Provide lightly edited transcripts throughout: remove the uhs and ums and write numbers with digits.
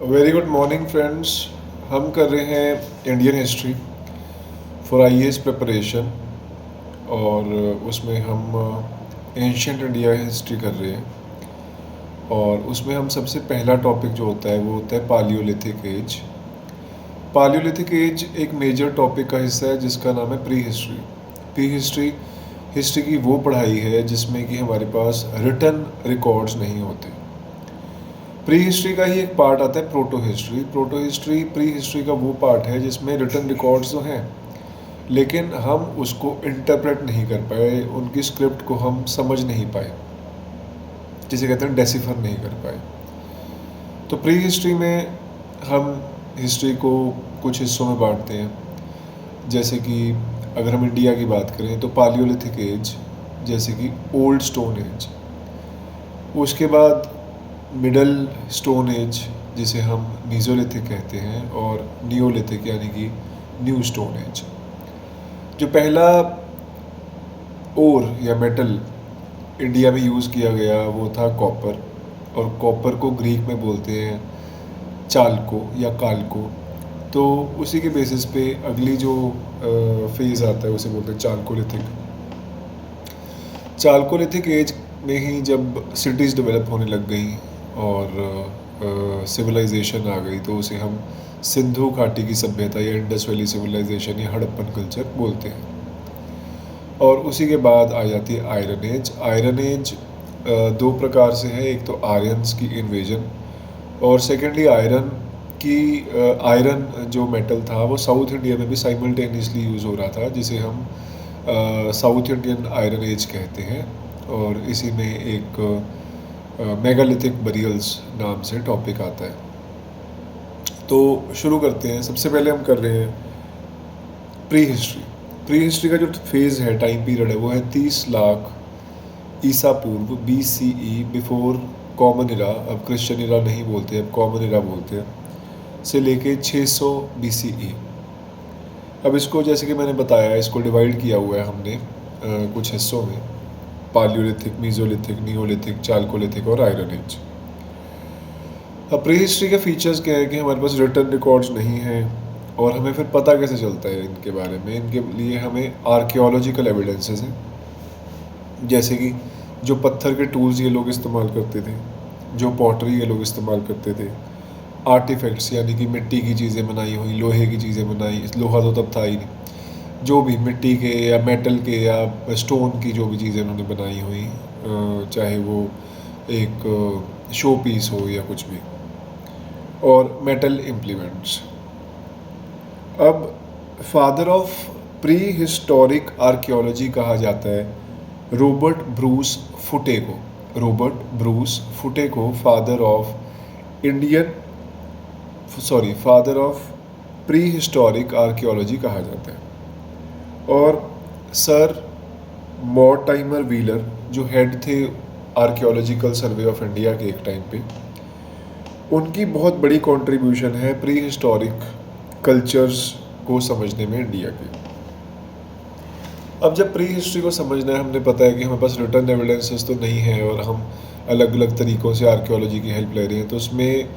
Very good morning friends. हम कर रहे हैं Indian history for IAS preparation और उसमें हम एंशियंट इंडिया हिस्ट्री कर रहे हैं। और उसमें हम सबसे पहला टॉपिक जो होता है वो होता है पालियोलिथिक एज। पालियोलिथिक एज एक मेजर टॉपिक का हिस्सा है जिसका नाम है pre history. Pre history history की वो पढ़ाई है जिसमें कि हमारे पास रिटन रिकॉर्ड्स नहीं होते। प्री हिस्ट्री का ही एक पार्ट आता है proto history. Proto history pre history का वो पार्ट है जिसमें रिटन रिकॉर्ड्स तो हैं लेकिन हम उसको इंटरप्रेट नहीं कर पाए, उनकी स्क्रिप्ट को हम समझ नहीं पाए, जिसे कहते हैं डेसिफर नहीं कर पाए। तो प्री हिस्ट्री में हम हिस्ट्री को कुछ हिस्सों में बांटते हैं। जैसे कि अगर हम इंडिया की बात करें तो पालियोलिथिक एज, जैसे कि ओल्ड स्टोन एज। उसके बाद मिडल स्टोन एज जिसे हम मीज़ोलिथिक कहते हैं, और नियोलिथिक यानी कि न्यू स्टोन एज। जो पहला ओर या मेटल इंडिया में यूज़ किया गया वो था कॉपर, और कॉपर को ग्रीक में बोलते हैं चालको या कालको। तो उसी के बेसिस पे अगली जो फेज़ आता है उसे बोलते हैं चालकोलिथिक। चालकोलिथिक एज में ही जब सिटीज़ डेवलप होने लग गई और सिविलाइजेशन आ गई तो उसे हम सिंधु घाटी की सभ्यता या इंडस वैली सिविलाइजेशन या हड़प्पन कल्चर बोलते हैं। और उसी के बाद आ जाती है आयरन एज। आयरन एज दो प्रकार से है, एक तो आर्यंस की इन्वेजन और सेकेंडली आयरन की आयरन जो मेटल था वो साउथ इंडिया में भी साइमल्टेनियसली यूज़ हो रहा था, जिसे हम साउथ इंडियन आयरन एज कहते हैं। और इसी में एक मेगालिथिक बरियल्स नाम से टॉपिक आता है। तो शुरू करते हैं। सबसे पहले हम कर रहे हैं प्री हिस्ट्री। प्री हिस्ट्री का जो फेज़ है, टाइम पीरियड है, वो है 30 लाख ईसा पूर्व BCE, बिफोर कॉमन इरा। अब क्रिश्चियन इरा नहीं बोलते, अब कॉमन इरा बोलते हैं, से लेके 600 BCE। अब इसको जैसे कि मैंने बताया, इसको डिवाइड किया हुआ है हमने कुछ हिस्सों में: पालियोलिथिक, मीज़ोलिथिक, नियोलिथिक, चालकोलिथिक और आयरन एज। अब प्री हिस्ट्री के फीचर्स क्या है कि हमारे पास रिटन रिकॉर्ड्स नहीं हैं, और हमें फिर पता कैसे चलता है इनके बारे में। इनके लिए हमें आर्कियोलॉजिकल एविडेंसेस हैं, जैसे कि जो पत्थर के टूल्स ये लोग इस्तेमाल करते थे, जो पॉटरी ये लोग इस्तेमाल करते थे, आर्टिफैक्ट्स यानी कि मिट्टी की चीज़ें बनाई हुई, लोहे की चीज़ें बनाई, लोहा तो तब था ही नहीं, जो भी मिट्टी के या मेटल के या स्टोन की जो भी चीज़ें उन्होंने बनाई हुई, चाहे वो एक शो पीस हो या कुछ भी, और मेटल इम्प्लीमेंट्स। अब father of pre historic archaeology कहा जाता है रॉबर्ट ब्रूस फुटे को। रॉबर्ट ब्रूस फुटे को father of pre historic archaeology कहा जाता है। और सर मॉर्टाइमर व्हीलर जो हेड थे आर्कियोलॉजिकल सर्वे ऑफ इंडिया के एक टाइम पे, उनकी बहुत बड़ी कंट्रीब्यूशन है प्री हिस्टोरिक कल्चर्स को समझने में इंडिया के। अब जब प्री हिस्ट्री को समझना है, हमने पता है कि हमारे पास रिटर्न एविडेंसेस तो नहीं है और हम अलग अलग तरीक़ों से आर्कियोलॉजी की हेल्प ले रहे हैं, तो उसमें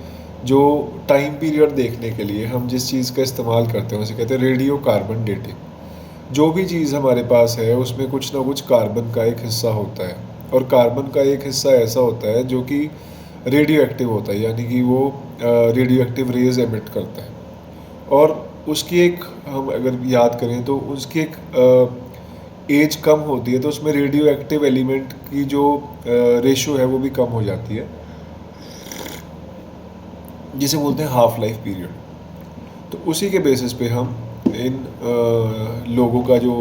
जो टाइम पीरियड देखने के लिए हम जिस चीज़ का इस्तेमाल करते हैं उसे कहते हैं रेडियो कार्बन डेटिंग। जो भी चीज़ हमारे पास है उसमें कुछ ना कुछ कार्बन का एक हिस्सा होता है, और कार्बन का एक हिस्सा ऐसा होता है जो कि रेडियो एक्टिव होता है, यानी कि वो रेडियो एक्टिव रेज एमिट करता है। और उसकी एक, हम अगर याद करें तो उसकी एक एज कम होती है, तो उसमें रेडियो एक्टिव एलिमेंट की जो रेशो है वो भी कम हो जाती है, जिसे बोलते हैं हाफ लाइफ पीरियड। तो उसी के बेसिस पे हम इन लोगों का जो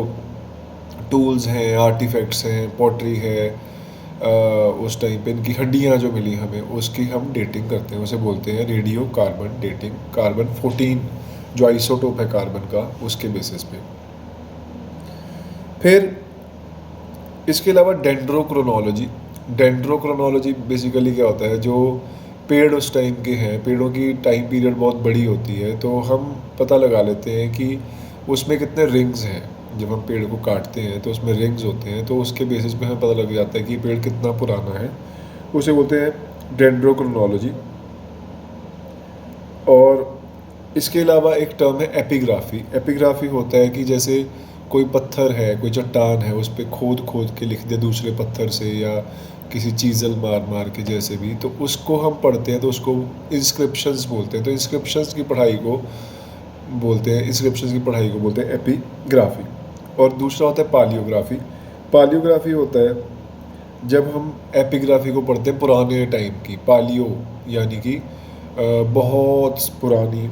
टूल्स हैं, आर्टिफैक्ट्स हैं, पॉटरी है, उस टाइम पे इनकी हड्डियाँ जो मिली हमें, उसकी हम डेटिंग करते हैं, उसे बोलते हैं रेडियो कार्बन डेटिंग। कार्बन 14 जो आइसोटोप है कार्बन का, उसके बेसिस पे। फिर इसके अलावा डेंड्रोक्रोनोलॉजी। डेंड्रोक्रोनोलॉजी बेसिकली क्या होता है, जो पेड़ उस टाइम के हैं, पेड़ों की टाइम पीरियड बहुत बड़ी होती है, तो हम पता लगा लेते हैं कि उसमें कितने रिंग्स हैं। जब हम पेड़ को काटते हैं तो उसमें रिंग्स होते हैं, तो उसके बेसिस पे हमें पता लग जाता है कि पेड़ कितना पुराना है, उसे बोलते हैं डेंड्रोक्रोनोलॉजी। और इसके अलावा एक टर्म है एपिग्राफी। एपिग्राफी होता है कि जैसे कोई पत्थर है, कोई चट्टान है, उस पे खोद खोद के लिख दे दूसरे पत्थर से, या किसी चीज़ल मार मार के जैसे भी, तो उसको हम पढ़ते हैं तो उसको इंस्क्रिप्शंस बोलते हैं। तो इंस्क्रिप्शंस की पढ़ाई को बोलते हैं एपिग्राफी। और दूसरा होता है पालियोग्राफी। पालियोग्राफी होता है जब हम एपिग्राफी को पढ़ते हैं पुराने टाइम की, पालियो यानी कि बहुत पुरानी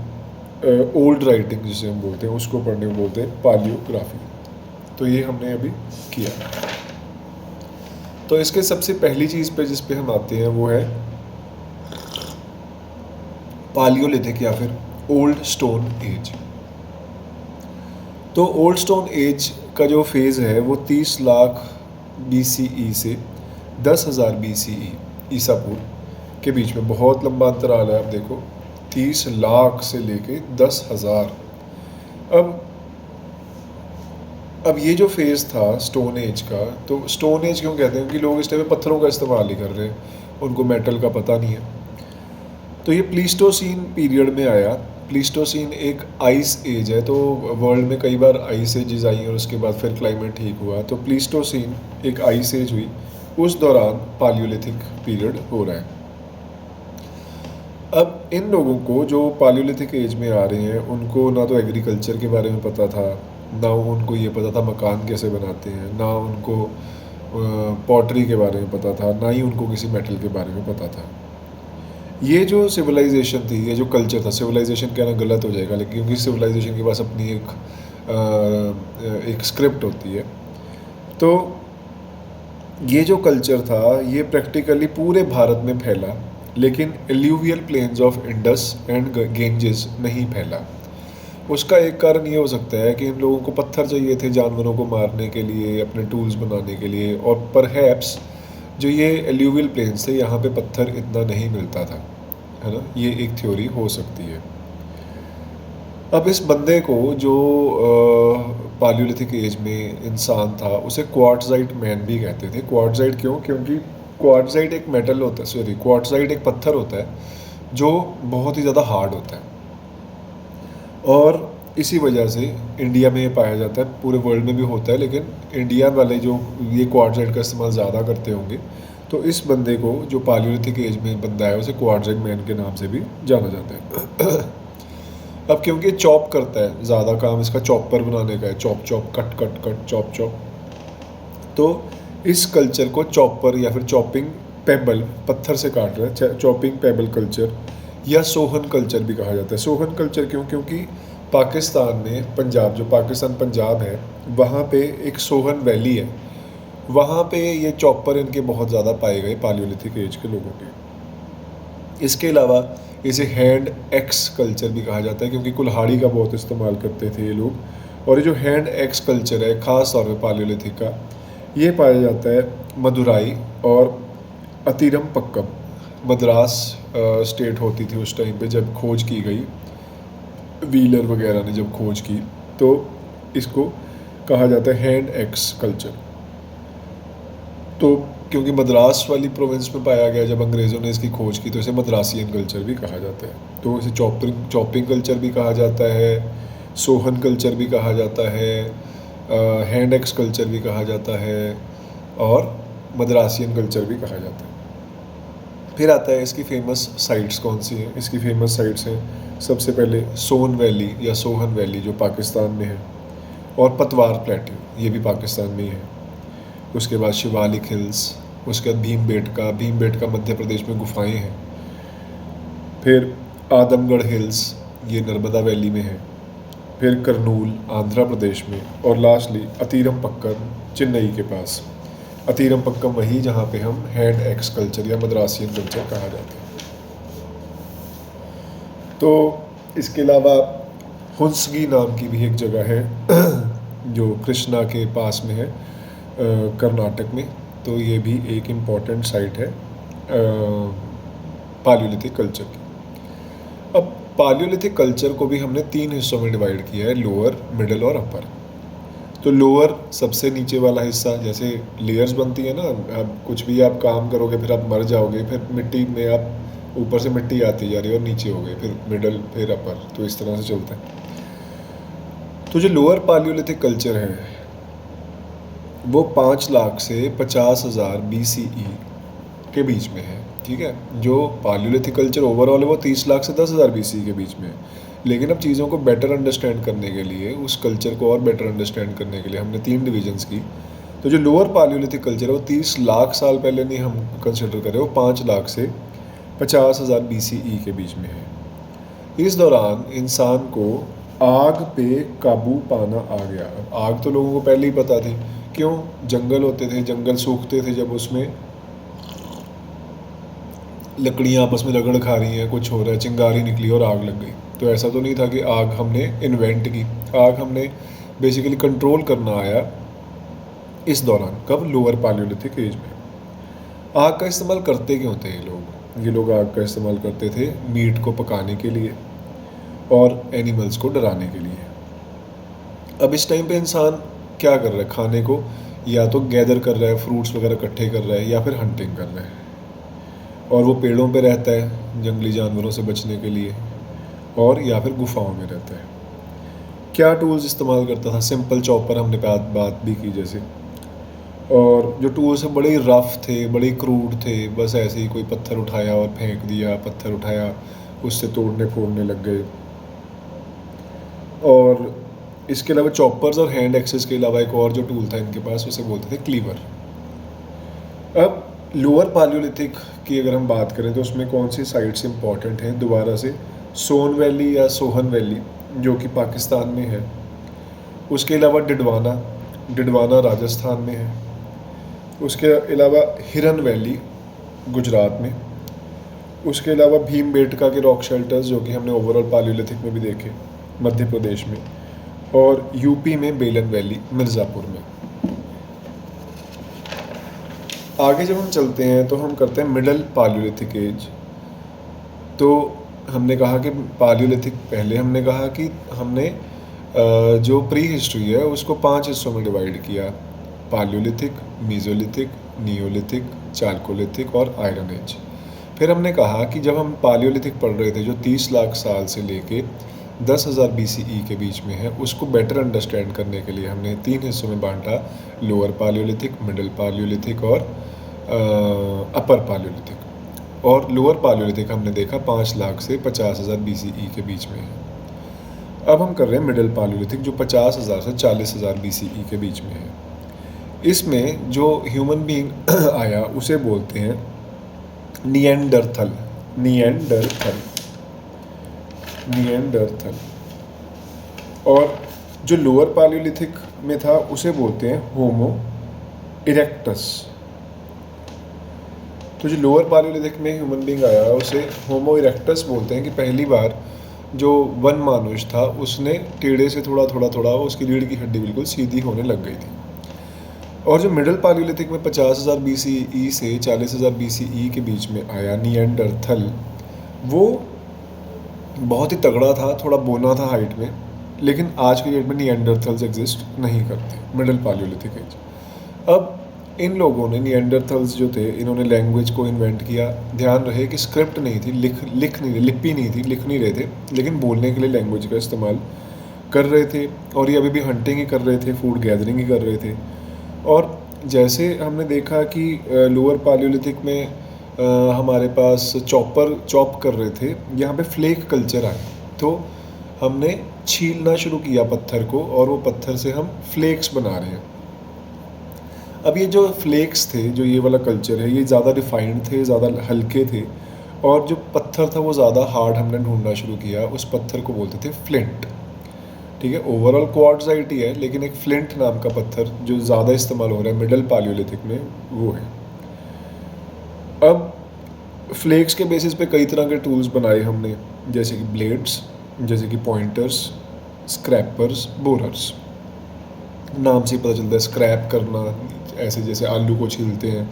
ओल्ड राइटिंग जिसे हम बोलते हैं, उसको पढ़ने को बोलते हैं पालियोग्राफी। तो ये हमने अभी किया। तो इसके सबसे पहली चीज़ पे जिस पे हम आते हैं वो है पालियोलिथिक या फिर ओल्ड स्टोन एज। तो ओल्ड स्टोन एज का जो फेज़ है वो 30 लाख BCE से 10,000 BCE ईसा पूर्व के बीच में, बहुत लंबा अंतराल है। आप देखो 30 लाख से लेके 10,000। अब ये जो फेज़ था स्टोन एज का, तो स्टोन एज क्यों कहते हैं? क्योंकि लोग इस टाइम में पत्थरों का इस्तेमाल ही कर रहे हैं, उनको मेटल का पता नहीं है। तो ये प्लीस्टोसीन पीरियड में आया। प्लीस्टोसीन एक आइस एज है, तो वर्ल्ड में कई बार आइस एजेस आई और उसके बाद फिर क्लाइमेट ठीक हुआ। तो प्लीस्टोसीन एक आइस एज हुई, उस दौरान पालियोलिथिक पीरियड हो रहा है। अब इन लोगों को जो पालियोलिथिक एज में आ रहे हैं, उनको ना तो एग्रीकल्चर के बारे में पता था, ना उनको ये पता था मकान कैसे बनाते हैं, ना उनको पॉटरी के बारे में पता था, ना ही उनको किसी मेटल के बारे में पता था। ये जो सिविलाइजेशन थी, ये जो कल्चर था, सिविलाइजेशन कहना गलत हो जाएगा लेकिन, क्योंकि सिविलाइजेशन के पास अपनी एक स्क्रिप्ट होती है। तो ये जो कल्चर था ये प्रैक्टिकली पूरे भारत में फैला, लेकिन alluvial plains of Indus and Ganges नहीं फैला। उसका एक कारण ये हो सकता है कि इन लोगों को पत्थर चाहिए थे जानवरों को मारने के लिए, अपने टूल्स बनाने के लिए, और परहैप्स जो ये एल्यूवियल प्लेन्स थे यहाँ पे पत्थर इतना नहीं मिलता था, है ना। ये एक थ्योरी हो सकती है। अब इस बंदे को जो पालियोलिथिक एज में इंसान था उसे क्वार्ट्ज़ाइट मैन भी कहते थे। क्वार्ट्ज़ाइट क्यों? क्योंकि क्वार्ट्ज़ाइट एक मेटल होता है, क्वार्ट्ज़ाइट एक पत्थर होता है जो बहुत ही ज़्यादा हार्ड होता है, और इसी वजह से इंडिया में ये पाया जाता है। पूरे वर्ल्ड में भी होता है, लेकिन इंडिया वाले जो ये क्वार्ट्ज़ाइट का इस्तेमाल ज़्यादा करते होंगे। तो इस बंदे को जो पालियोलिथिक एज में बंदा है उसे क्वार्ट्ज़ाइट मैन के नाम से भी जाना जाता है। अब क्योंकि चॉप करता है, ज़्यादा काम इसका चॉपर बनाने का है, chop chop cut cut cut chop chop, तो इस कल्चर को चॉपर या फिर चॉपिंग पेबल, पत्थर से काट रहा है, चॉपिंग पेबल कल्चर या सोहन कल्चर भी कहा जाता है। सोहन कल्चर क्यों? क्योंकि पाकिस्तान में पंजाब, जो पाकिस्तान पंजाब है, वहाँ पे एक सोहन वैली है, वहाँ पे ये चॉपर इनके बहुत ज़्यादा पाए गए पालियोलिथिक एज के लोगों के। इसके अलावा इसे हैंड एक्स कल्चर भी कहा जाता है, क्योंकि कुल्हाड़ी का बहुत इस्तेमाल करते थे ये लोग। और ये जो हैंड एक्स कल्चर है ख़ास तौर पर पालियोलिथिक का, ये पाया जाता है मदुराई और अतीरम पक्कम। मद्रास स्टेट होती थी उस टाइम पे जब खोज की गई, व्हीलर वगैरह ने जब खोज की, तो इसको कहा जाता है हैंड एक्स कल्चर। तो क्योंकि मद्रास वाली प्रोविंस में पाया गया जब अंग्रेज़ों ने इसकी खोज की, तो इसे मद्रासियन कल्चर भी कहा जाता है। तो इसे चॉपिंग कल्चर भी कहा जाता है, सोहन कल्चर भी कहा जाता है, हैंड एक्स कल्चर भी कहा जाता है, और मद्रासियन कल्चर भी कहा जाता है। फिर आता है इसकी फेमस साइट्स कौन सी हैं। इसकी फेमस साइट्स हैं सबसे पहले सोन वैली या सोहन वैली जो पाकिस्तान में है, और पतवार प्लेट्यू, ये भी पाकिस्तान में ही है। उसके बाद शिवालिक हिल्स, उसके बाद भीमबेटका मध्य प्रदेश में गुफाएं हैं। फिर आदमगढ़ हिल्स, ये नर्मदा वैली में है। फिर करनूल आंध्र प्रदेश में, और लास्टली अतीरम पक्कम चेन्नई के पास। अतीरम पक्कम वही जहाँ पे हम हैंड एक्स कल्चर या मद्रासियन कल्चर कहा जाता है। तो इसके अलावा हुंसगी नाम की भी एक जगह है जो कृष्णा के पास में है, कर्नाटक में। तो ये भी एक इम्पॉर्टेंट साइट है पालियोलिथिक कल्चर की। अब पालियोलिथिक कल्चर को भी हमने 3 हिस्सों में डिवाइड किया है, लोअर, मिडल और अपर। तो लोअर सबसे नीचे वाला हिस्सा, जैसे लेयर्स बनती है ना, अब कुछ भी आप काम करोगे फिर आप मर जाओगे, फिर मिट्टी में आप ऊपर से मिट्टी आती जा रही है और नीचे हो गई, फिर मिडल, फिर अपर, तो इस तरह से चलता है। तो जो लोअर पालियोलिथिक कल्चर है वो 5 लाख से 50,000 BCE के बीच में है, ठीक है। जो पालियोलिथिक कल्चर ओवरऑल है वो 30 लाख से 10,000 BCE के बीच में है। लेकिन अब चीज़ों को बेटर अंडरस्टैंड करने के लिए, उस कल्चर को और बेटर अंडरस्टैंड करने के लिए हमने 3 डिविजन्स की। तो जो लोअर पालियोलिथिक कल्चर है वो 30 लाख साल पहले नहीं हम कंसिडर करें, वो 5 लाख से 50,000 BCE के बीच में है। इस दौरान इंसान को आग पे काबू पाना आ गया। अब आग तो लोगों को पहले ही पता थी, क्यों? जंगल होते थे, जंगल सूखते थे, जब उसमें लकड़ियाँ आपस में रगड़ खा रही हैं, कुछ हो रहा है, चिंगारी निकली और आग लग गई। तो ऐसा तो नहीं था कि आग हमने इन्वेंट की, आग हमने बेसिकली कंट्रोल करना आया इस दौरान। कब? लोअर पालियोलिथिक एज में। आग का इस्तेमाल करते क्यों थे ये लोग आग का इस्तेमाल करते थे मीट को पकाने के लिए और एनिमल्स को डराने के लिए। अब इस टाइम पे इंसान क्या कर रहा है? खाने को या तो गैदर कर रहा है, फ्रूट्स वगैरह इकट्ठे कर रहा है, या फिर हंटिंग कर रहा है। और वो पेड़ों पे रहता है जंगली जानवरों से बचने के लिए, और या फिर गुफाओं में रहता है। क्या टूल्स इस्तेमाल करता था? सिंपल चॉपर, हमने बात भी की जैसे। और जो टूल्स है बड़े रफ़ थे, बड़े क्रूड थे, बस ऐसे ही कोई पत्थर उठाया और फेंक दिया, पत्थर उठाया उससे तोड़ने फोड़ने लग गए। और इसके अलावा चॉपर्स और हैंड एक्सेस के अलावा एक और जो टूल था इनके पास, उसे बोलते थे क्लीवर। अब लोअर पालियोलिथिक की अगर हम बात करें तो उसमें कौन सी साइट्स इंपॉर्टेंट हैं? दोबारा से सोन वैली या सोहन वैली जो कि पाकिस्तान में है, उसके अलावा डिडवाना राजस्थान में है, उसके अलावा हिरन वैली गुजरात में, उसके अलावा भीमबेटका के रॉक शेल्टर्स जो कि हमने ओवरऑल पालियोलिथिक में भी देखे मध्य प्रदेश में, और यूपी में बेलन वैली मिर्ज़ापुर में। आगे जब हम चलते हैं तो हम करते हैं मिडल पालियोलिथिक एज। तो हमने कहा कि पालियोलिथिक, पहले हमने कहा कि हमने जो प्री हिस्ट्री है उसको 5 हिस्सों में डिवाइड किया: पालियोलिथिक, मीज़ोलिथिक, नियोलिथिक, चाल्कोलिथिक और आयरन एज। फिर हमने कहा कि जब हम पालियोलिथिक पढ़ रहे थे जो 30 लाख साल से लेके 10,000 BCE के बीच में है, उसको बेटर अंडरस्टैंड करने के लिए हमने 3 हिस्सों में बांटा: लोअर पालियोलिथिक, मिडल पालियोलिथिक और अपर पालियोलिथिक। और लोअर पालियोलिथिक हमने देखा 5 लाख से 50,000 BCE के बीच में है। अब हम कर रहे हैं मिडल पालियोलिथिक जो 50,000 से 40,000 BCE के बीच में है। इसमें जो ह्यूमन बीइंग आया उसे बोलते हैं निएंडरथल। और जो लोअर पालियोलिथिक में था उसे बोलते हैं होमो इरेक्टस। तो जो लोअर पालियोलिथिक में ह्यूमन बीइंग आया उसे होमो इरेक्टस बोलते हैं कि पहली बार जो वन मानुष था उसने टेढ़े से थोड़ा उसकी रीढ़ की हड्डी बिल्कुल सीधी होने लग गई थी। और जो मिडल पालियोलिथिक में 50,000 BCE से 40,000 BCE के बीच में आया निएंडरथल, वो बहुत ही तगड़ा था, थोड़ा बोना था हाइट में, लेकिन आज की डेट में निएंडरथल्स एग्जिस्ट नहीं करते, मिडल पालियोलिथिक एज। अब इन लोगों ने, निएंडरथल्स जो थे, इन्होंने लैंग्वेज को इन्वेंट किया। ध्यान रहे कि स्क्रिप्ट नहीं थी, लिपि नहीं थी, लिख नहीं रहे थे, लेकिन बोलने के लिए लैंग्वेज का इस्तेमाल कर रहे थे। और ये अभी भी हंटिंग ही कर रहे थे, फूड गैदरिंग ही कर रहे थे। और जैसे हमने देखा कि लोअर पालियोलिथिक में हमारे पास चॉप कर रहे थे, यहाँ पे फ्लेक कल्चर आया, तो हमने छीलना शुरू किया पत्थर को, और वो पत्थर से हम फ्लेक्स बना रहे हैं। अब ये जो फ्लेक्स थे, जो ये वाला कल्चर है, ये ज़्यादा रिफाइंड थे, ज़्यादा हल्के थे, और जो पत्थर था वो ज़्यादा हार्ड हमने ढूंढना शुरू किया। उस पत्थर को बोलते थे फ्लिंट। ठीक है, ओवरऑल क्वार्ट्ज़ाइट ही है, लेकिन एक फ्लिंट नाम का पत्थर जो ज़्यादा इस्तेमाल हो रहा है मिडल पालियोलिथिक में, वो है। अब फ्लेक्स के बेसिस पे कई तरह के टूल्स बनाए हमने, जैसे कि ब्लेड्स, जैसे कि पॉइंटर्स, स्क्रैपर्स, बोरर्स। नाम से पता चलता है, स्क्रैप करना ऐसे जैसे आलू को छीलते हैं,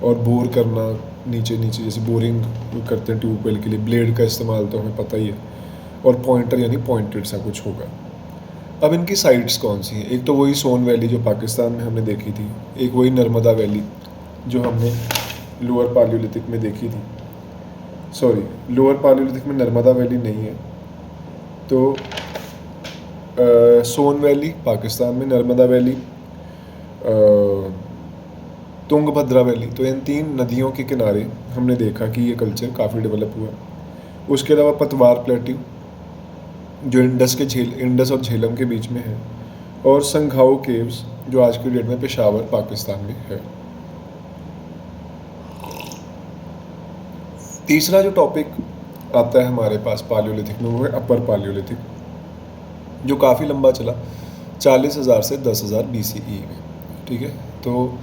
और बोर करना नीचे जैसे बोरिंग करते हैं ट्यूबवेल के लिए, ब्लेड का इस्तेमाल तो हमें पता ही है। और पॉइंटर यानी पॉइंटेड सा कुछ होगा। अब इनकी साइट्स कौन सी हैं? एक तो वही सोन वैली जो पाकिस्तान में हमने देखी थी, एक वही नर्मदा वैली जो हमने लोअर पालियोलिथिक में देखी थी, सॉरी, लोअर पालियोलिथिक में नर्मदा वैली नहीं है। तो सोन वैली पाकिस्तान में, नर्मदा वैली, तुंगभद्रा वैली, तो इन 3 नदियों के किनारे हमने देखा कि ये कल्चर काफ़ी डेवलप हुआ। उसके अलावा पतवार प्लेट्यू जो इंडस और झेलम के बीच में है, और संघाओ केव्स जो आज की डेट में पेशावर पाकिस्तान में है। तीसरा जो टॉपिक आता है हमारे पास पालियोलिथिक में, वो है अपर पालियोलिथिक, जो काफ़ी लंबा चला 40,000 से 10,000 BCE में। ठीक है, तो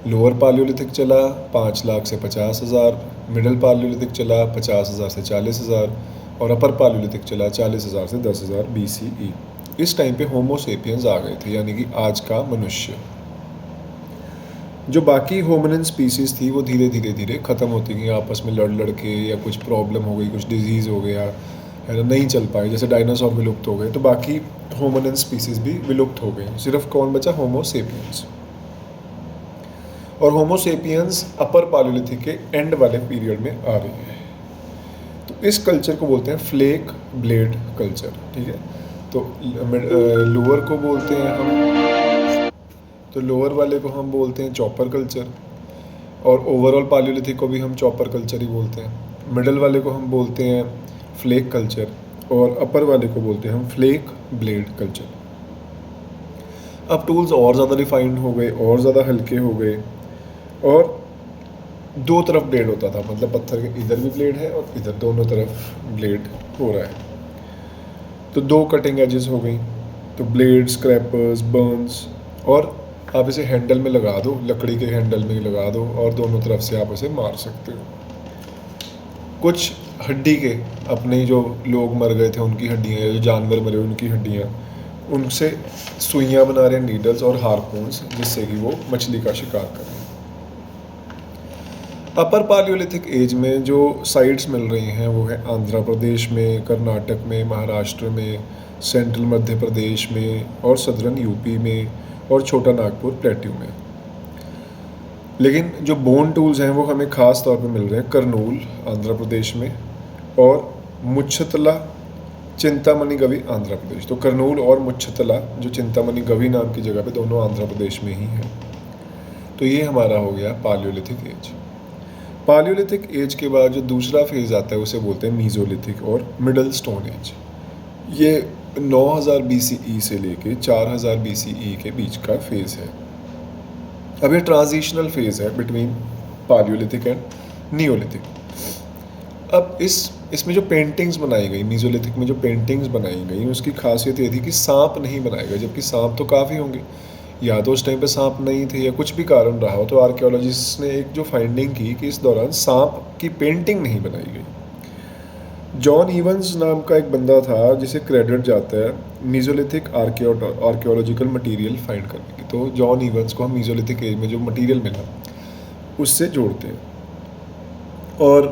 लोअर पालियोलिथिक चला 5 लाख से 50,000, मिडिल पालियोलिथिक चला 50,000 से 40,000, और अपर पालियोलिथिक चला 40,000 से 10,000 BCE। इस टाइम पे होमो सेपियंस आ गए थे, यानी कि आज का मनुष्य। जो बाकी होमिनिन स्पीसीज थी वो धीरे धीरे ख़त्म होती गई, आपस में लड़ के, या कुछ प्रॉब्लम हो गई, कुछ डिजीज़ हो गया है ना, नहीं चल पाए, जैसे डायनासोर विलुप्त हो गए, तो बाकी होमिनिन स्पीसीज भी विलुप्त हो गए। सिर्फ कौन बचा? होमो सेपियंस। और होमो सेपियंस अपर पालियोलिथिक के एंड वाले पीरियड में आ रही है। तो इस कल्चर को बोलते हैं फ्लेक ब्लेड कल्चर। ठीक है, तो लोअर को बोलते हैं हम, तो लोअर वाले को हम बोलते हैं चॉपर कल्चर, और ओवरऑल पालियोलिथिक को भी हम चॉपर कल्चर ही बोलते हैं। मिडल वाले को हम बोलते हैं फ्लेक कल्चर, और अपर वाले को बोलते हैं हम फ्लेक ब्लेड कल्चर। अब टूल्स और ज़्यादा रिफाइंड हो गए, और ज़्यादा हल्के हो गए, और 2 तरफ ब्लेड होता था, मतलब पत्थर के इधर भी ब्लेड है और इधर, दोनों तरफ ब्लेड हो रहा है। तो 2 कटिंग एजेस हो गई, तो ब्लेड, स्क्रैपर्स, बर्न्स, और आप इसे हैंडल में लगा दो, लकड़ी के हैंडल में लगा दो, और दोनों तरफ से आप इसे मार सकते हो। कुछ हड्डी के अपने जो लोग मर गए थे उनकी हड्डियाँ, जो जानवर मरे उनकी हड्डियाँ, उनसे सुइयाँ बना रहे हैं, नीडल्स और हार्पून्स, जिससे कि वो मछली का शिकार करें। अपर पालियोलिथिक एज में जो साइट्स मिल रही हैं वो है आंध्र प्रदेश में, कर्नाटक में, महाराष्ट्र में, सेंट्रल मध्य प्रदेश में, और सदर्न यूपी में, और छोटा नागपुर प्लेट्यू में। लेकिन जो बोन टूल्स हैं वो हमें ख़ास तौर पे मिल रहे हैं करनूल आंध्र प्रदेश में, और मुच्छतला चिंतामणि गवी आंध्र प्रदेश। तो करनूल और मुच्छतला जो चिंतामणि गवी नाम की जगह पे, दोनों आंध्र प्रदेश में ही हैं। तो ये हमारा हो गया पालियोलिथिक एज। पालियोलिथिक एज के बाद जो दूसरा फेज़ आता है उसे बोलते हैं मीज़ोलिथिक और मिडल स्टोन एज। ये 9000 BCE से लेके 4000 BCE के बीच का फेज़ है। अब ये ट्रांजिशनल फेज़ है बिटवीन पालियोलिथिक एंड नियोलिथिक। अब इसमें जो पेंटिंग्स बनाई गई, मीज़ोलिथिक में जो पेंटिंग्स बनाई गई, उसकी खासियत ये थी कि सांप नहीं बनाए गए, जबकि सांप तो काफ़ी होंगे, या तो उस टाइम पे सांप नहीं थे, या कुछ भी कारण रहा हो। तो आर्कियोलॉजिस्ट ने एक जो फाइंडिंग की कि इस दौरान सांप की पेंटिंग नहीं बनाई गई। जॉन इवंस नाम का एक बंदा था जिसे क्रेडिट जाता है मीज़ोलिथिक आर्कियोलॉजिकल मटेरियल फाइंड करने की। तो जॉन इवंस को हम मीज़ोलिथिक एज में जो मटेरियल मिला उससे जोड़ते हैं। और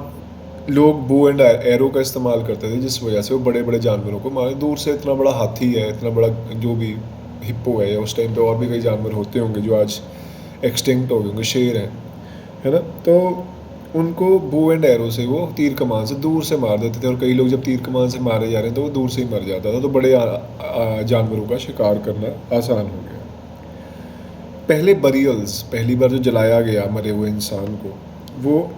लोग बो एंड एरो का इस्तेमाल करते थे, जिस वजह से वो बड़े बड़े जानवरों को मारे। दूर से इतना बड़ा हाथी है, इतना बड़ा जो भी हिप्पो है, या उस टाइम पे और भी कई जानवर होते होंगे जो आज एक्सटिंक्ट हो गए होंगे, शेर हैं, है ना, तो उनको बो एंड एरो से, वो तीर कमान से दूर से मार देते थे। और कई लोग जब तीर कमान से मारे जा रहे हैं तो वो दूर से ही मर जाता था। तो बड़े जानवरों का शिकार करना आसान हो गया। पहले बरियल्स, पहली बार जो जलाया गया मरे हुए इंसान को, वो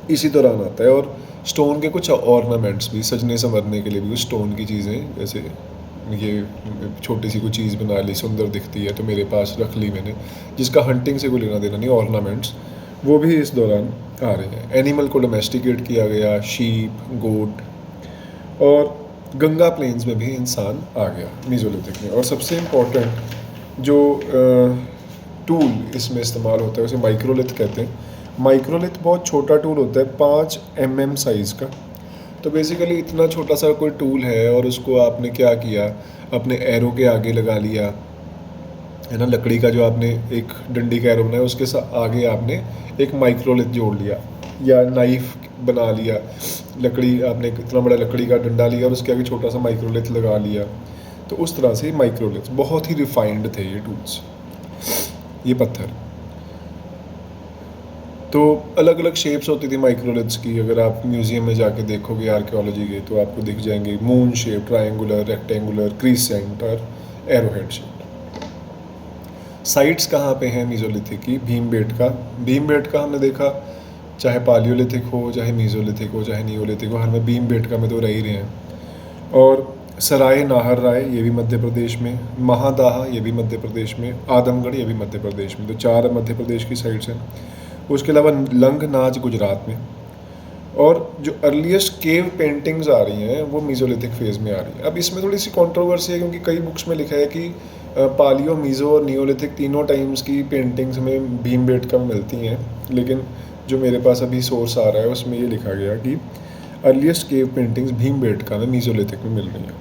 इसी दौरान आता है। और स्टोन के कुछ ऑर्नामेंट्स भी, सजने संवरने के लिए भी स्टोन की चीज़ें, जैसे ये छोटी सी कोई चीज़ बना ली, सुंदर दिखती है तो मेरे पास रख ली मैंने, जिसका हंटिंग से कोई लेना देना नहीं, ऑर्नामेंट्स, वो भी इस दौरान आ रहे हैं। एनिमल को डोमेस्टिकेट किया गया, शीप, गोट, और गंगा प्लेन्स में भी इंसान आ गया मीज़ोलिथिक में। और सबसे इम्पोर्टेंट जो टूल इसमें इस्तेमाल होता है उसे माइक्रोलिथ कहते हैं। माइक्रोलिथ बहुत छोटा टूल होता है, 5 mm साइज़ का। तो बेसिकली इतना छोटा सा कोई टूल है और उसको आपने क्या किया, अपने एरो के आगे लगा लिया, है ना, लकड़ी का जो आपने एक डंडी का एरो बनाया उसके आगे आपने एक माइक्रोलिथ जोड़ लिया, या नाइफ बना लिया, लकड़ी आपने इतना बड़ा लकड़ी का डंडा लिया और उसके आगे छोटा सा माइक्रोलिथ लगा लिया। तो उस तरह से माइक्रोलिथ बहुत ही रिफाइंड थे ये टूल्स, ये पत्थर। तो अलग अलग शेप्स होती थी माइक्रोलिथ्स की। अगर आप म्यूज़ियम में जाके देखोगे आर्कियोलॉजी के, तो आपको दिख जाएंगे moon shape, triangular, rectangular, crescent और एरोहेड शेप। साइट्स कहाँ पे हैं मीज़ोलिथिक की? भीमबेटका हमने देखा, चाहे पालियोलिथिक हो, चाहे मीज़ोलिथिक हो, चाहे नियोलिथिक हो, हर में भीमबेटका में तो रह ही रहे हैं। और सराय नाहर राय, ये भी मध्य प्रदेश में, महादाहा ये भी मध्य प्रदेश में, आदमगढ़ ये भी मध्य प्रदेश में। तो 4 मध्य प्रदेश की साइट्स हैं। उसके अलावा लंगनाच गुजरात में। और जो अर्लीस्ट केव पेंटिंग्स आ रही हैं वो मीज़ोलिथिक फेज़ में आ रही है। अब इसमें थोड़ी सी कंट्रोवर्सी है, क्योंकि कई बुक्स में लिखा है कि पालियो, मीज़ो और नियोलिथिक तीनों टाइम्स की पेंटिंग्स हमें भीमबेटका में मिलती हैं, लेकिन जो मेरे पास अभी सोर्स आ रहा है उसमें ये लिखा गया कि अर्लीस्ट केव पेंटिंग्स भीमबेटका में, मीज़ोलिथिक में मिल रही हैं।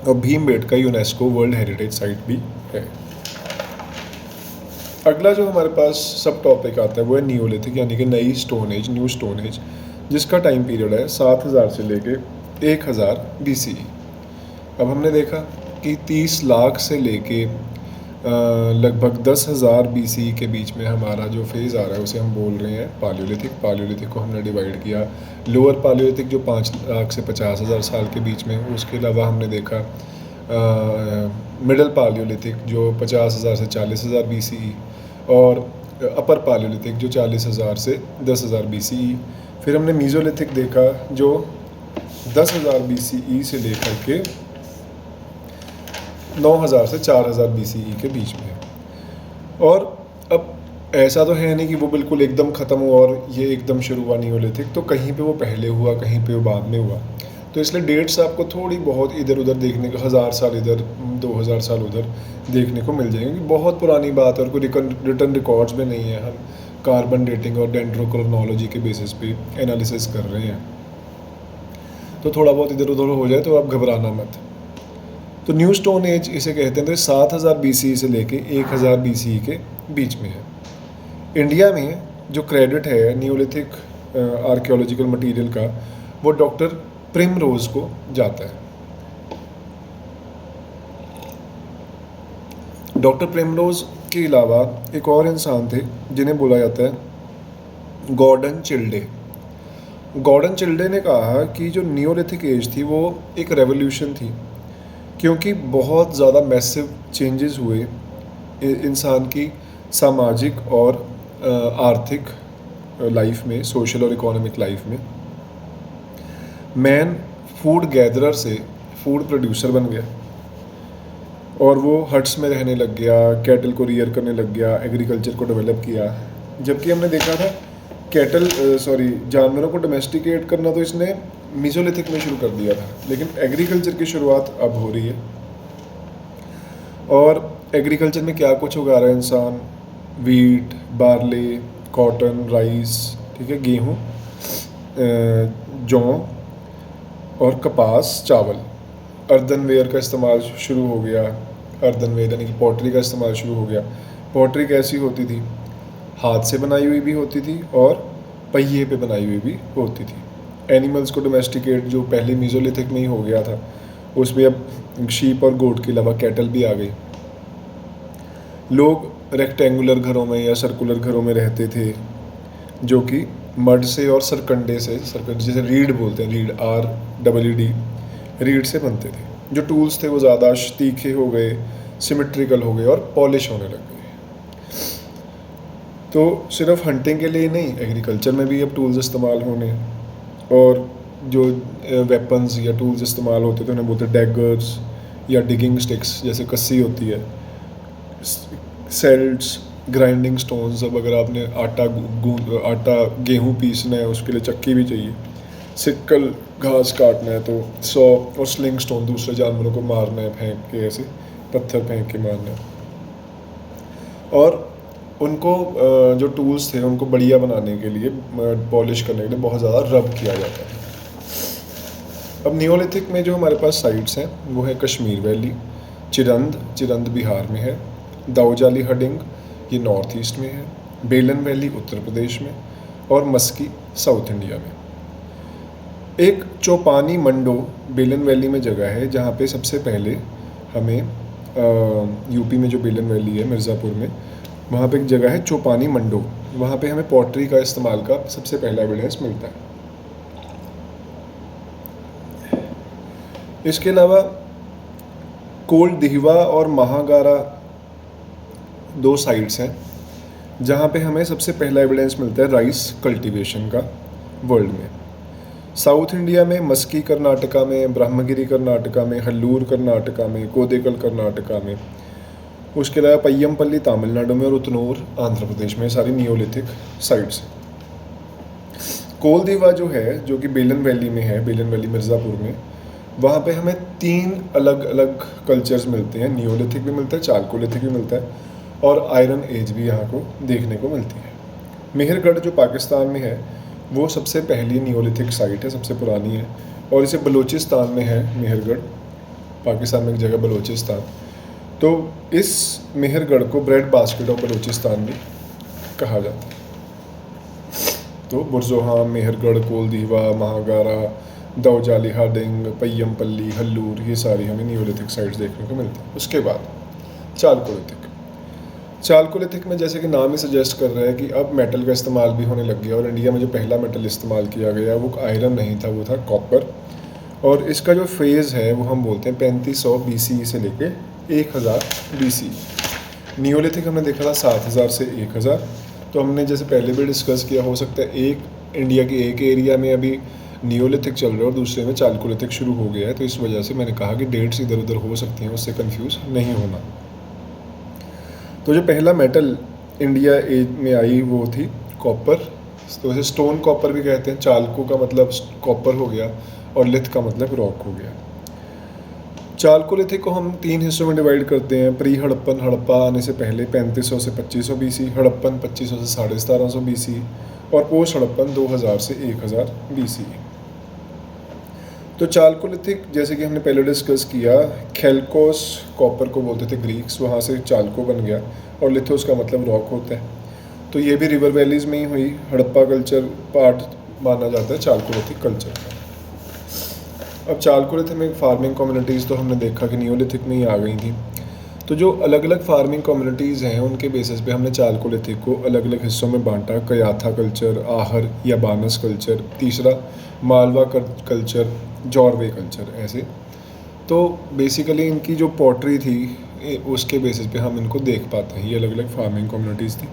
और Bhimbetka UNESCO world heritage site भी है। अगला जो हमारे पास सब टॉपिक आता है वो है नियोलिथिक, यानी कि नई stone age, new stone age, जिसका टाइम पीरियड है 7000 से लेके 1000 BCE। अब हमने देखा कि 30 लाख से लेके लगभग 10,000 BCE के बीच में हमारा जो फेज़ आ रहा है उसे हम बोल रहे हैं पालियोलिथिक। पालियोलिथिक को हमने डिवाइड किया, लोअर पालियोलिथिक जो 5 लाख से 50,000 साल के बीच में। उसके अलावा हमने देखा मिडल पालियोलिथिक जो 50,000 से 40,000 BCE, और अपर पालियोलिथिक जो 40,000 से 10,000 BCE। फिर हमने मीज़ोलिथिक देखा जो 10,000 BCE से लेकर के 9,000 से 4,000 BCE के बीच में है। और अब ऐसा तो है नहीं कि वो बिल्कुल एकदम ख़त्म हुआ और ये एकदम शुरू हुआ नियोलिथिक, तो कहीं पे वो पहले हुआ, कहीं पे वो बाद में हुआ। तो इसलिए डेट्स आपको थोड़ी बहुत इधर उधर देखने को, 1000 साल इधर, 2000 साल उधर देखने को मिल जाएंगे, क्योंकि बहुत पुरानी बात है और कोई रिटर्न रिकॉर्ड्स में नहीं है। हम कार्बन डेटिंग और डेंड्रोक्रोनोलॉजी के बेसिस पे एनालिसिस कर रहे हैं, तो थोड़ा बहुत इधर उधर हो जाए तो आप घबराना मत। तो न्यू स्टोन एज इसे कहते हैं, तो 7000 BCE से लेके 1000 BCE के बीच में है। इंडिया में जो क्रेडिट है नियोलिथिक आर्कियोलॉजिकल मटेरियल का, वो डॉक्टर प्रिमरोज को जाता है। डॉक्टर प्रिमरोज के अलावा एक और इंसान थे जिन्हें बोला जाता है गॉर्डन चिल्डे। गॉर्डन चिल्डे ने कहा कि जो नियोलिथिक एज थी वो एक रेवोल्यूशन थी, क्योंकि बहुत ज़्यादा मैसिव चेंजेस हुए इंसान की सामाजिक और आर्थिक लाइफ में, सोशल और इकोनॉमिक लाइफ में। मैन फूड गैदरर से फूड प्रोड्यूसर बन गया, और वो हट्स में रहने लग गया, कैटल को रियर करने लग गया, एग्रीकल्चर को डेवलप किया। जबकि हमने देखा था जानवरों को डोमेस्टिकेट करना तो इसने मीज़ोलिथिक में शुरू कर दिया था, लेकिन एग्रीकल्चर की शुरुआत अब हो रही है। और एग्रीकल्चर में क्या कुछ उगा रहा है इंसान? वीट, बार्ले, कॉटन, राइस, ठीक है, गेहूँ, जौ और कपास, चावल। अर्दनवेयर का इस्तेमाल शुरू हो गया। अर्दनवेयर यानी कि पॉटरी का इस्तेमाल शुरू हो गया। पॉटरी कैसी होती थी? हाथ से बनाई हुई भी होती थी और पहिए पे बनाई हुई भी होती थी। एनिमल्स को डोमेस्टिकेट जो पहले मीज़ोलिथिक में ही हो गया था, उसमें अब शीप और गोट के अलावा कैटल भी आ गई। लोग रेक्टेंगुलर घरों में या सर्कुलर घरों में रहते थे, जो कि मड से और सरकंडे से, जिसे रीड बोलते हैं, रीड, REED, रीड से बनते थे। जो टूल्स थे वो ज़्यादा तीखे हो गए, सिमेट्रिकल हो गए और पॉलिश होने लग गए। तो सिर्फ हंटिंग के लिए नहीं, एग्रीकल्चर में भी अब टूल्स इस्तेमाल होने, और जो वेपन्स या टूल्स इस्तेमाल होते थे उन्हें बोलते डैगर्स या डिगिंग स्टिक्स, जैसे कस्सी होती है, सेल्ट्स, ग्राइंडिंग स्टोन्स। अब अगर आपने आटा गेहूँ पीसना है उसके लिए चक्की भी चाहिए। सिक्कल, घास काटना है तो सॉ, और स्लिंग स्टोन, दूसरे जानवरों को मारना है फेंक के, ऐसे पत्थर फेंक के मारना है। और उनको जो टूल्स थे उनको बढ़िया बनाने के लिए, पॉलिश करने के लिए बहुत ज़्यादा रब किया जाता है। अब नियोलिथिक में जो हमारे पास साइट्स हैं वो है कश्मीर वैली, चिरंद बिहार में है, दाऊजाली हडिंग ये नॉर्थ ईस्ट में है, बेलन वैली उत्तर प्रदेश में, और मस्की साउथ इंडिया में। एक चौपानी मंडो बेलन वैली में जगह है, जहाँ पे सबसे पहले हमें यूपी में जो बेलन वैली है मिर्ज़ापुर में, वहाँ पे एक जगह है चौपानी मंडो, वहाँ पे हमें पॉटरी का इस्तेमाल का सबसे पहला एविडेंस मिलता है। इसके अलावा कोल दिहिवा और महागारा 2 साइट्स हैं जहाँ पे हमें सबसे पहला एविडेंस मिलता है राइस कल्टीवेशन का वर्ल्ड में। साउथ इंडिया में मस्की कर्नाटका में, ब्रह्मगिरी कर्नाटका में, हल्लूर कर्नाटका में, कोदेकल कर्नाटका में, उसके अलावा पय्यमपल्ली तमिलनाडु में और उतनूर आंध्र प्रदेश में, सारी नियोलिथिक साइट्स हैं। कोल दिवा जो है, जो कि बेलन वैली में है, बेलन वैली मिर्ज़ापुर में, वहाँ पे हमें 3 अलग अलग कल्चर्स मिलते हैं। नियोलिथिक भी मिलता है, चालकोलिथिक भी मिलता है और आयरन एज भी यहाँ को देखने को मिलती है। मेहरगढ़ जो पाकिस्तान में है वो सबसे पहली नियोलिथिक साइट है, सबसे पुरानी है और इसे बलूचिस्तान में है। मेहरगढ़ पाकिस्तान में एक जगह बलूचिस्तान, तो इस मेहरगढ़ को ब्रेड बास्केट ऑफ बलूचिस्तान भी कहा जाता है। तो बुरज़ोहाम, मेहरगढ़, कोल दिवा, महागारा, दौजाली, हार्डिंग, पय्यमपल्ली, हल्लूर, ये सारी हमें नियोलिथिक साइट्स देखने को मिलती है। उसके बाद चालकोलिथिक। चालकोलिथिक में जैसे कि नाम ही सजेस्ट कर रहा है कि अब मेटल का इस्तेमाल भी होने लग गया और इंडिया में जो पहला मेटल इस्तेमाल किया गया वो आयरन नहीं था, वो था कॉपर। और इसका जो फेज़ है वो हम बोलते हैं 3500 BC से लेके 1000 BC। नियोलिथिक हमने देखा था 7000 से 1000। तो हमने जैसे पहले भी डिस्कस किया, हो सकता है इंडिया के एक एरिया में अभी नियोलिथिक चल रहा है और दूसरे में चालकोलिथिक शुरू हो गया है, तो इस वजह से मैंने कहा कि डेट्स इधर उधर हो सकती हैं, उससे कंफ्यूज नहीं होना। तो जो पहला मेटल इंडिया एज में आई वो थी कॉपर। तो इसे स्टोन कॉपर भी कहते हैं। चालको का मतलब कॉपर हो गया और लिथ का मतलब रॉक हो गया। चालकोलिथिक को हम 3 हिस्सों में डिवाइड करते हैं। प्री हड़प्पन, हड़प्पा आने से पहले 3500 से 2500 BC, हड़प्पन 2500 से 1750 BC और पोस्ट हड़प्पन 2000 से 1000 BC। तो चालकोलिथिक जैसे कि हमने पहले डिस्कस किया, खेलकोस कॉपर को बोलते थे ग्रीक्स, वहाँ से चालको बन गया और लिथोस का मतलब रॉक होता है। तो ये भी रिवर वैलीज़ में ही हुई। हड़प्पा कल्चर पार्ट माना जाता है चालकोलिथिक कल्चर का। अब चालकोलिथिक में फार्मिंग कम्युनिटीज़ तो हमने देखा कि नियोलिथिक में ही आ गई थी। तो जो अलग अलग फार्मिंग कम्युनिटीज़ हैं उनके बेसिस पे हमने चालकोलिथिक को अलग अलग हिस्सों में बांटा। कयाथा कल्चर, आहर या बानस कल्चर, तीसरा मालवा कल्चर, जॉरवे कल्चर, ऐसे। तो बेसिकली इनकी जो पॉटरी थी उसके बेसिस पे हम इनको देख पाते हैं। ये अलग अलग फार्मिंग कम्युनिटीज़ थी,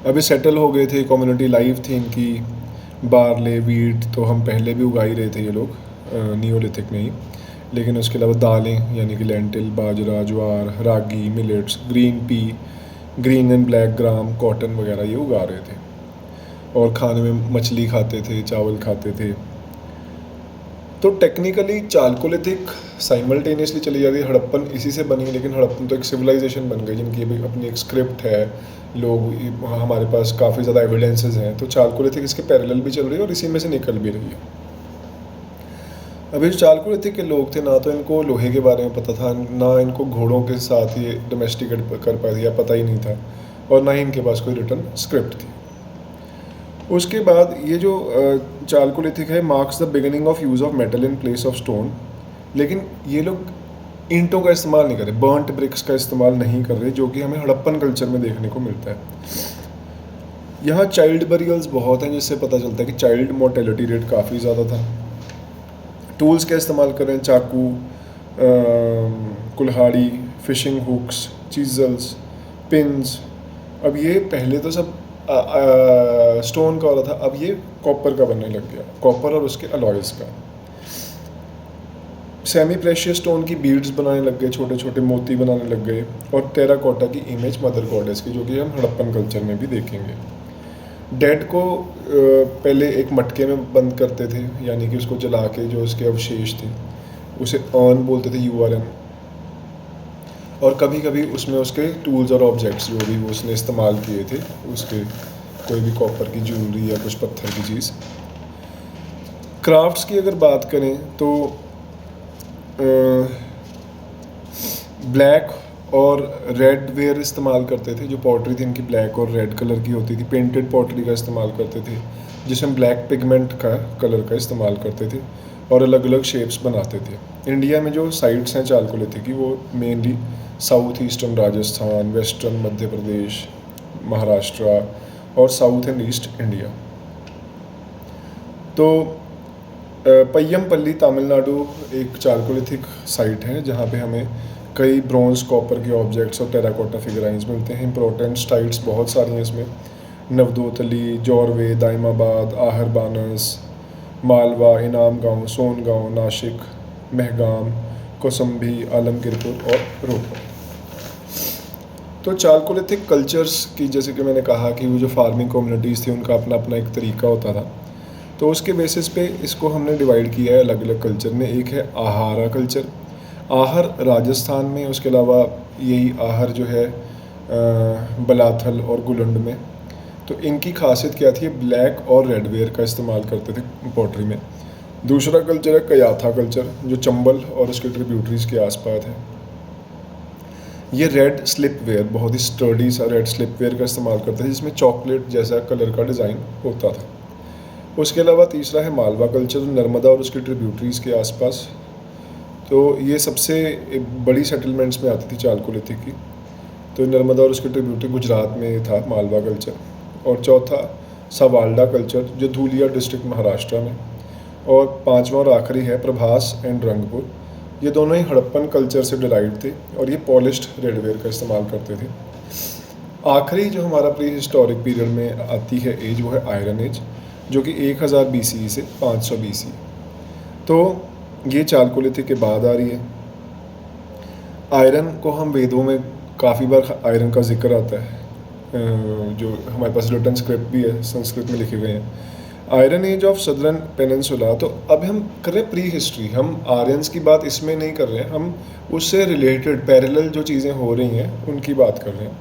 अभी सेटल हो गए थे, कम्युनिटी लाइफ थी इनकी। बारले, वीट तो हम पहले भी उगा ही रहे थे ये लोग नियोलिथिक में ही, लेकिन उसके अलावा दालें यानी कि lentil, bajra, jowar, ragi, millets, green pea, green and black gram, cotton वगैरह ये उगा रहे थे। और खाने में मछली खाते थे, चावल खाते थे। तो टेक्निकली चालकोलिथिक साइमल्टेनियसली चली जाती है। हड़प्पन इसी से बनी, लेकिन हड़प्पन तो एक सिविलाइजेशन बन गई जिनकी भी अपनी एक स्क्रिप्ट है, लोग हमारे पास काफ़ी ज़्यादा एविडेंसेस हैं। तो चालकोलिथिक इसके पैरेलल भी चल रही है और इसी में से निकल भी रही है। अभी जो चालकोलिथिक के लोग थे, ना तो इनको लोहे के बारे में पता था, ना इनको घोड़ों के साथ ये डोमेस्टिकेट कर पाए थे या पता ही नहीं था, और ना ही इनके पास कोई रिटर्न स्क्रिप्ट थी। उसके बाद ये जो चालकोलिथिक है marks the beginning of use of metal in place of stone. लेकिन ये लोग ईंटों का इस्तेमाल नहीं कर रहे, बर्न्ट ब्रिक्स का इस्तेमाल नहीं कर रहे, जो कि हमें हड़प्पन कल्चर में देखने को मिलता है। यहाँ चाइल्ड बरियल्स बहुत हैं, जिससे पता चलता है कि चाइल्ड मोर्टेलिटी रेट काफ़ी ज़्यादा था। टूल्स का इस्तेमाल कर रहे हैं, चाकू, कुल्हाड़ी, फिशिंग हुक्स, चीजल्स, पिन्स। अब ये पहले तो सब स्टोन का हो रहा था, अब ये कॉपर का बनने लग गया, कॉपर और उसके अलॉयज़ का। सेमी प्रेशियस स्टोन की बीड्स बनाने लग गए, छोटे छोटे मोती बनाने लग गए, और टेराकोटा की इमेज मदर गॉडेस की, जो कि हम हड़प्पन कल्चर में भी देखेंगे। डेड को पहले एक मटके में बंद करते थे, यानी कि उसको जला के जो उसके अवशेष थे उसे अर्न बोलते थे, URN। और कभी कभी उसमें उसके टूल्स और ऑब्जेक्ट्स जो भी वो उसने इस्तेमाल किए थे, उसके कोई भी कॉपर की ज्वेलरी या कुछ पत्थर की चीज़। क्राफ्ट्स की अगर बात करें तो ब्लैक और रेड वेयर इस्तेमाल करते थे। जो पॉटरी थी इनकी ब्लैक और रेड कलर की होती थी। पेंटेड पॉटरी का इस्तेमाल करते थे, जिसमें ब्लैक पिगमेंट का कलर का इस्तेमाल करते थे और अलग अलग शेप्स बनाते थे। इंडिया में जो साइट्स हैं चालकोलिथिक की, वो mainly south eastern Rajasthan, western Madhya Pradesh, Maharashtra और साउथ एंड ईस्ट इंडिया। तो पय्यमपल्ली तमिलनाडु एक चालकोलिथिक साइट है जहाँ पे हमें कई ब्रॉन्ज कॉपर के ऑब्जेक्ट्स और टेराकोटा फिगराइंस मिलते हैं। इंपॉर्टेंट साइट्स बहुत सारी हैं इसमें, नवदोतली, जोरवे, दाइमाबाद, आहरबानस, मालवा, इनाम गाँव, सोनगांव, नासिक, महगाम, कौसंबी, आलमगीरपुर और रोहतक। तो चालकोलिथिक कल्चर्स की, जैसे कि मैंने कहा कि वो जो फार्मिंग कम्युनिटीज़ थी उनका अपना अपना एक तरीका होता था, तो उसके बेसिस पे इसको हमने डिवाइड किया है अलग अलग कल्चर में। एक है आहारा कल्चर, आहर राजस्थान में, उसके अलावा यही आहर जो है बलाथल और गुलंड में। तो इनकी खासियत क्या थी, ब्लैक और रेड वेयर का इस्तेमाल करते थे पॉटरी में। दूसरा कल्चर है कयाथा कल्चर, जो चंबल और उसके ट्रिब्यूटरीज के आसपास है। ये रेड स्लिप वेयर, बहुत ही स्टर्डी सा रेड स्लिप वेयर का इस्तेमाल करते थे, जिसमें चॉकलेट जैसा कलर का डिज़ाइन होता था। उसके अलावा तीसरा है मालवा कल्चर, नर्मदा और उसकी ट्रिब्यूटरीज़ के आसपास। तो ये सबसे बड़ी सेटलमेंट्स में आती थी चालकोलिथिक की। तो नर्मदा और उसकी ट्रिब्यूटरी गुजरात में था मालवा कल्चर। और चौथा सवाल्डा कल्चर, जो धूलिया डिस्ट्रिक्ट महाराष्ट्र में। और पांचवा और आखिरी है प्रभास एंड रंगपुर। ये दोनों ही हड़प्पन कल्चर से डिराइव थे और ये पॉलिश्ड रेडवेयर का इस्तेमाल करते थे। आखिरी जो हमारा प्री हिस्टोरिक पीरियड में आती है एज, वो है आयरन एज, जो कि 1000 BCE से 500 BCE। तो ये चालकोलिथिक के बाद आ रही है। आयरन को हम वेदों में काफ़ी बार आयरन का जिक्र आता है, जो हमारे पास रिटन स्क्रिप्ट भी है, संस्कृत में लिखे गए हैं। Iron Age of southern peninsula. तो अब हम कर रहे हैं प्री हिस्ट्री, हम आर्यंस की बात इसमें नहीं कर रहे हैं, हम उससे रिलेटेड पैरेलल जो चीज़ें हो रही हैं उनकी बात कर रहे हैं।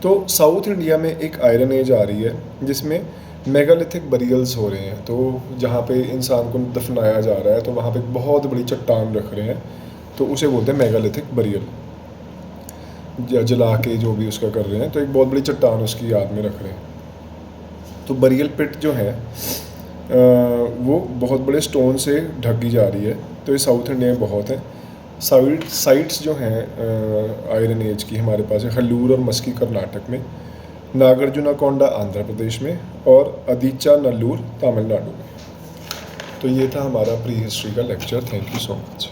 तो साउथ इंडिया में एक आयरन एज आ रही है जिसमें मेगालिथिक बरियल्स हो रहे हैं। तो जहाँ पे इंसान को दफनाया जा रहा है तो वहाँ पे बहुत बड़ी चट्टान रख रहे हैं, तो उसे बोलते हैं मेगालिथिक बरियल। जला के जो भी उसका कर रहे हैं, तो एक बहुत बड़ी चट्टान उसकी याद में रख रहे हैं। तो बरियल पिट जो है वो बहुत बड़े स्टोन से ढकी जा रही है। तो ये साउथ इंडिया में बहुत है। साइट्स जो हैं आयरन एज की हमारे पास है हल्लूर और मस्की कर्नाटक में, नागार्जुनाकोंडा आंध्र प्रदेश में और अदीचा नल्लूर तमिलनाडु में। तो ये था हमारा प्री हिस्ट्री का lecture. Thank you so much.